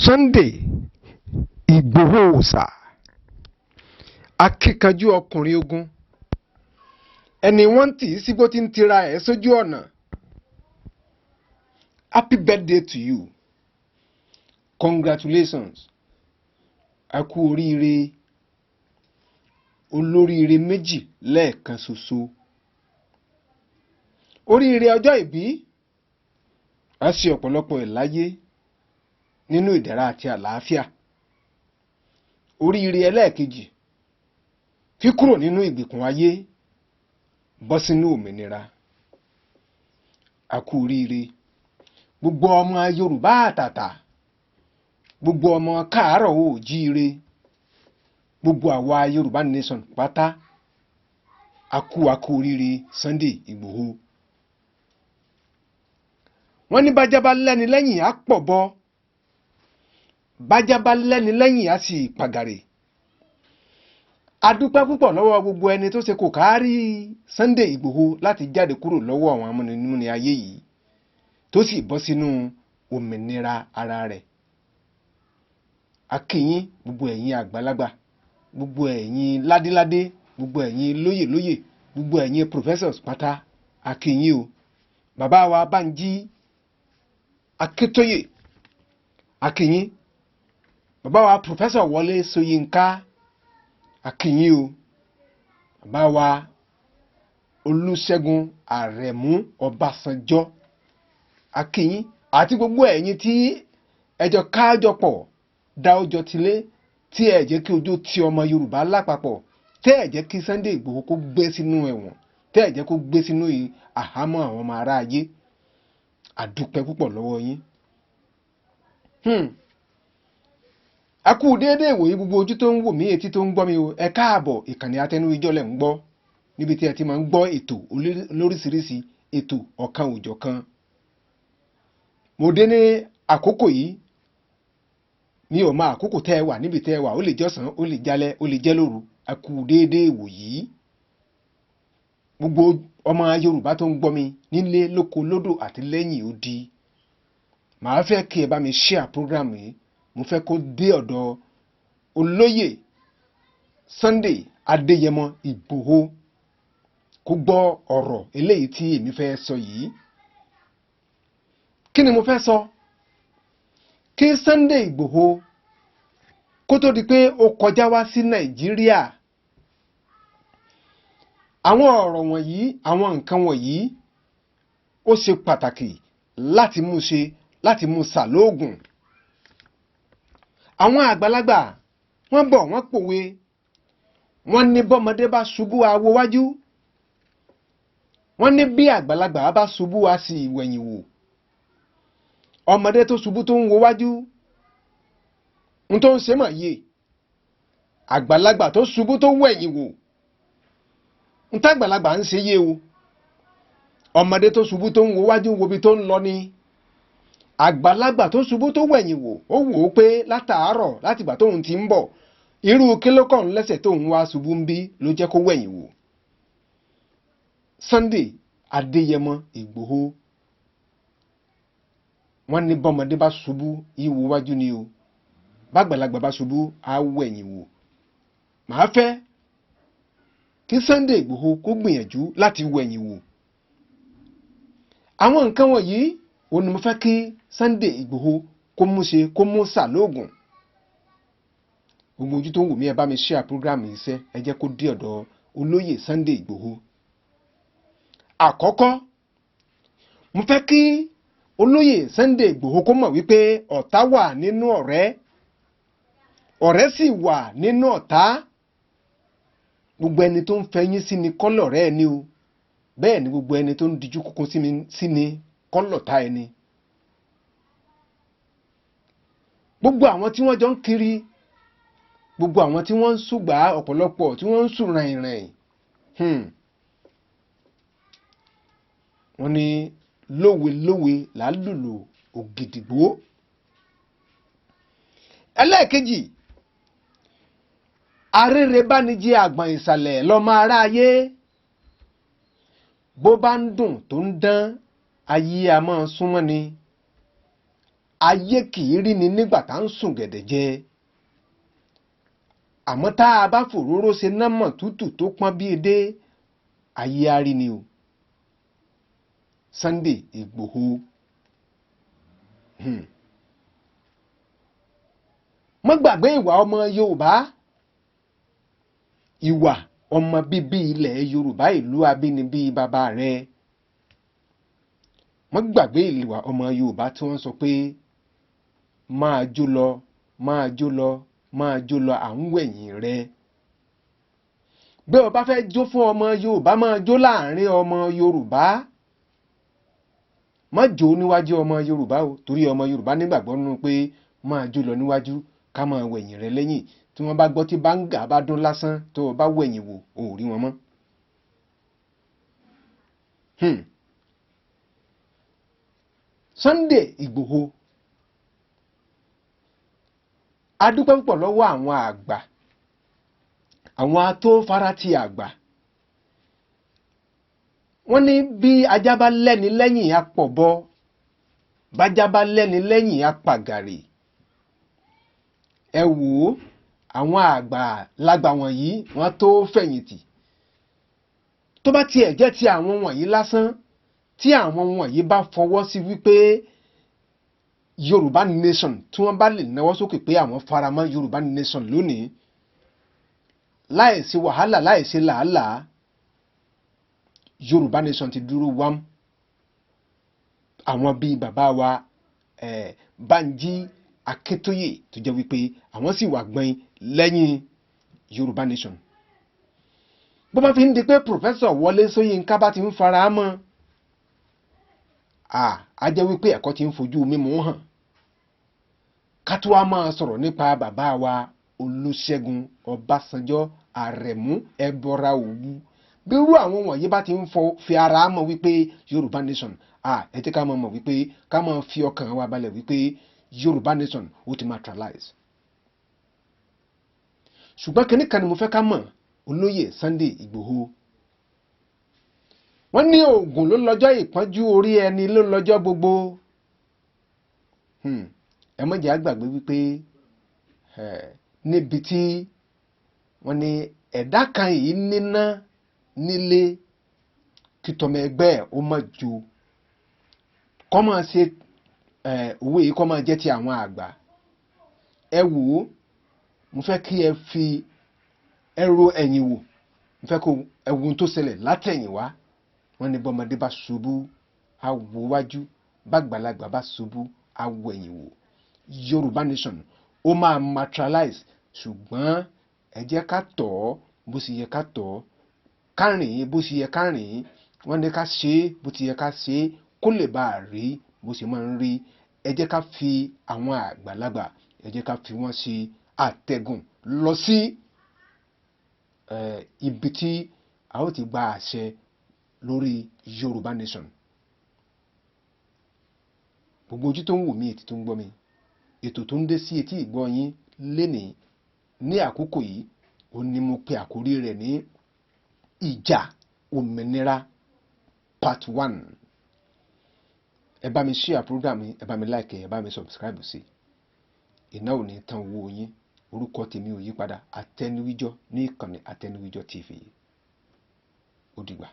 Sunday Igboho òòṣà akíkanjú ọkùnrin ogun ẹni wọ́n tì í sígbó tí ń tira ẹ̀ sójú ọ̀nà. Happy birthday to you. Congratulations. A kú oríire olóríire méjì lẹ́ẹ̀kan ṣoṣo. Oríire ọjọ́ ìbí a ṣe ọ̀pọ̀lọpọ̀ ẹ̀ láyé nínú ìdẹ̀ra àti àlàáfíà. Oríire ẹlẹ́ẹ̀kejì kíkúrò nínú ìgbèkùn ayé bọ́ sínú òmìnira. A kú oríire gbogbo ọmọ Yorùbá àtàtà, gbogbo ọmọ káàárọ̀ oòjíire, gbogbo àwa Yorùbá nation pátá a kú oríire Sunday Igboho. Wọ́n ní bájábá lẹ́ni lẹ́yìn á pọ̀ bọ́, bájábá lẹ́ni lẹ́yìn á sì pàgàrè. A dúpẹ́ púpọ̀ lọ́wọ́ gbogbo ẹni tó ṣe kò kárí Sunday Igboho láti jáde kúrò lọ́wọ́ àwọn amúnimúni ayé yìí tó sì bọ́ sínú òmìnira ara rẹ̀. A kí yín gbogbo ẹ̀yin àgbàlagbà, gbogbo ẹ̀yin ládéládé, gbogbo ẹ̀yin lóyèlóyè, gbogbo ẹ̀yin professors pátá a kí yín o. Bàbá wa Bánjí Akíntóyè a kí yín. Bàbá wa Professor Wọlé Ṣóyínká a kí yín o. Bàbá wa Olúṣẹ́gun Àrẹ̀mú Ọbásanjọ́ a kí yín, àti gbogbo ẹ̀yin tí ẹjọ́ kájọpọ̀ dá ọjọ́ tilé tí ẹ jẹ́ kí ojú ti ọmọ Yorùbá lápapọ̀, tẹ́ ẹ jẹ́ kí Sunday Igboho kó gbé sínú ẹ̀wọ̀n, tẹ́ ẹ jẹ́ kó gbé sínú àhámọ́ àwọn ọmọ ará ayé. A dúpẹ́ púpọ̀ lọ́wọ́ yín. A kú déédéé ìwòyí gbogbo ojú tó ń wò mí, etí tó ń gbọ́ mi o. Ẹ káàbọ̀, ìkànnì Atẹnúwíjọ́ lẹ̀ ń gbọ́, níbi tí ẹ ti máa ń gbọ́ ètò lóríṣiríṣi, ètò ọ̀kan òjọ̀kan. Mo dé ní àkókò yìí, mi ò mọ àkókò tẹ́ ẹ wà, níbi tẹ́ ẹ wà, ó lè jọ́sàn, ó lè jálẹ́, ó lè jẹ́ lóru. A kú déédéé ìwòyí. Gbogbo ọmọ Yorùbá tó ń gbọ́ mi nílé lóko lódò àti lẹ́yìn odi, màá fẹ́ kí ẹ bá mi share program yìí. Mo fẹ́ kó dé ọ̀dọ̀ olóyè Sunday Adéyẹmọ Ìgbòho kó gbọ́ ọ̀rọ̀ eléyìí tí èmi fẹ́ sọ yìí. Kí ni mo fẹ́ sọ? Kí Sunday Ìgbòho kó tó di pé ó kọjá wá sí Nàìjíríà, àwọn ọ̀rọ̀ wọ̀nyí, àwọn nǹkan wọ̀nyí ó ṣe pàtàkì láti mú ṣe, láti mú ṣàlóògùn. Àwọn àgbàlagbà wọ́n bọ̀ wọ́n pòwe, wọ́n ní bọ́mọdé bá ṣubú awo wájú, wọ́n ní bí àgbàlagbà bá ṣubú a sì wẹ̀yìn wò. Ọmọdé tó ṣubú tó ń wo wájú ń tó ń ṣe mọ̀ yé, àgbàlagbà tó ṣubú tó wẹ̀yìn wò ń tàgbàlagbà ń ṣe yé o. Ọmọdé tó ṣubú tó ń wo wájú wo bí tó ń lọ ni, àgbàlagbà tó ṣubú tó wẹ̀yìn wò ó wò ó pé látàárọ̀ látìgbà tóun ti ń bọ̀, irú kílókàn lẹ́sẹ̀ tóun wá ṣubú ń bí ló jẹ́ kó wẹ̀yìn wò. Sunday Adéyẹmọ Ìgbòho, wọ́n ní bọ́mọdé bá ṣubú ìwò wájú ni o, bàgbàlagbà bá ṣubú á wẹ̀yìn wò. Màá fẹ́ kí Sunday Ìgbòho kó gbìyànjú láti wẹ̀yìn wò. Àwọn nǹkan wọ̀nyí ó ní mo fẹ́ kí Sunday Ìgbòho kó mú ṣe, kó mú ṣàlóògùn. Gbogbo ojú tó ń wò mí, ẹ bá mi share program yìí sẹ́, ẹ jẹ́ kó dé ọ̀dọ̀ olóyè Sunday Ìgbòho. Àkọ́kọ́, mo fẹ́ kí olóyè Sunday Ìgbòho kó mọ̀ wípé ọ̀tá wà nínú ọ̀rẹ́, ọ̀rẹ́ sì wà nínú ọ̀tá. Gbogbo ẹni tó ń fẹyín sí ni kọ́lọ̀ rẹ̀ ni o, bẹ́ẹ̀ ni gbogbo ẹni tó ń dijú kókó sí ni kọ́lọ̀tá ẹni. Gbogbo àwọn tí wọ́n jọ ń kiri, gbogbo àwọn tí wọ́n ń ṣùgbà ọ̀pọ̀lọpọ̀, tí wọ́n ń sùn ràìnràìn, wọ́n ní lówe làálùlù ògìdìgbò. Ẹlẹ́ẹ̀kejì, arére bá ní jẹ́ àgbọ̀n ìsàlẹ̀ lọ́mọ aráyé. Bó bá ń dùn tó ń dán, ayé a máa súnmọ́ ni. ayé kì í rí ni nígbà tá ń sùn gẹ̀dẹ̀ jẹ àmọ́ tá a bá fòróró ṣe námọ̀ tútù tó pọ́n bí edé ayé á rí ni o. Sunday Igboho má gbàgbé ìwà ọmọ Yorùbá, ìwà ọmọ bíbí ilẹ̀ Yorùbá, ìlú abínibí bàbá rẹ. má gbàgbé ìwà ọmọ Yorùbá tí wọ́n sọ pé máa jó lọ máa jó lọ máa jó lọ à ń wẹ̀yìn rẹ. bí o bá fẹ́ jó fún ọmọ Yorùbá máa jó láàrin ọmọ Yorùbá, má jó níwájú ọmọ Yorùbá o, torí ọmọ Yorùbá nígbàgbọ́ nínú pé máa jó lọ níwájú ká máa wẹ̀yìn rẹ lẹ́yìn. tí wọ́n bá gbọ́ tí báńgà bá dún lásán tó o bá wẹ̀yìn wò o ò rí wọn mọ́. Sunday Igboho, a dúpẹ́ púpọ̀ lọ́wọ́ àwọn àgbà, àwọn atófaratì àgbà. wọ́n ní bí ajá bá lẹ́ni lẹ́yìn apọ̀bọ, bájá bá lẹ́ni lẹ́yìn apàgàrè. ẹ wò ó, àwọn àgbàlagbà wọ̀nyí wọ́n tó fẹ̀yìntì. tó bá tiẹ̀ jẹ́ ti àwọn wọ̀nyí lásán, tí àwọn wọ̀nyí bá fọwọ́ sí wípé Yorùbá nation, tí wọ́n bá lè náwó sókè pé àwọn faramọ́ Yorùbá nation lónìí, láìsí wàhálà láìsí làálàá, Yorùbá nation ti dúró wám. àwọn bíi bàbá wa Bánjí Akíntóyè tó jẹ́ wípé àwọn sì wà gbọ́n lẹ́yìn Yorùbá nation. bó bá fi ń di pé Professor Wọlé Ṣóyínká bá ti ń fara mọ́, a jẹ́ wípé ẹ̀kọ́ ti ń fojú mímú hàn. ká tó wá máa sọ̀rọ̀ nípa bàbá wa Olúṣẹ́gun Ọbásanjọ́ Àrẹ̀mú Ẹbọra Òwu. bí irú àwọn wọ̀nyí bá ti ń fi ara mọ̀ wípé Yorùbá nation, ẹ jẹ́ ká mọ̀ wípé ká máa fi ọkàn wa balẹ̀ wípé Yorùbá nation ó ti materialize. ṣùgbọ́n kíní kan ni mo fẹ́ ká mọ̀, olóyè Sunday Igboho. wọ́n ní oògùn ló lọ́jọ́ ìpọ́njú, orí ẹni ló lọ́jọ́ gbogbo. ẹ má jẹ́ á gbàgbé wípé níbi tí wọ́n ní ẹ̀dá kan yìí níná nílé kí tọmọ ẹgbẹ́ ẹ̀ ó má jó. kọ́ máa ṣe òwe yìí kọ́ máa jẹ́ ti àwọn àgbà. ẹ wò ó, mo fẹ́ kí ẹ fi ẹ̀rọ ẹ̀yìn wò, mo fẹ́ kó ẹ̀wùn tó ṣẹlẹ̀ látẹ̀yìn wá. wọ́n ní bọ́mọdé bá ṣubú á wo wájú, bàgbàlagbà bá ṣubú á wo ẹ̀yìn wò. Yorùbá nation ó máa materialize, ṣùgbọ́n ẹ jẹ́ ká tọ̀ ọ́ bó ṣe yẹ ká tọ̀ ọ́, ká rìn bó ṣe yẹ ká rìn. wọ́n ní ká ṣe é bó ti yẹ ká ṣe é kó lè bá a rí bó ṣe máa ń rí. ẹ jẹ́ ká fi àwọn àgbàlagbà, ẹ jẹ́ ká fi wọ́n ṣe àtẹ̀gùn lọ sí ibi tí a ó ti gba àṣẹ lórí Yorùbá nation. gbogbo ojú tó ń wò mí, etí tó ń gbọ́ mi, ètò tó ń dé sí etí ìgbọ́ yín lénìí ní àkókò yìí, ó ní mo pe àkórí rẹ̀ ní ìjà òmìnira part 1. ẹ bá mi share program yìí, ẹ bá mi like, ẹ bá mi subscribe sí. iná ò ní tán owó yín. orúkọ tèmi ò yí padà, Àtẹnuwíjọ́ ní ìkànnì Àtẹnuwíjọ́ TV. ó dìgbà.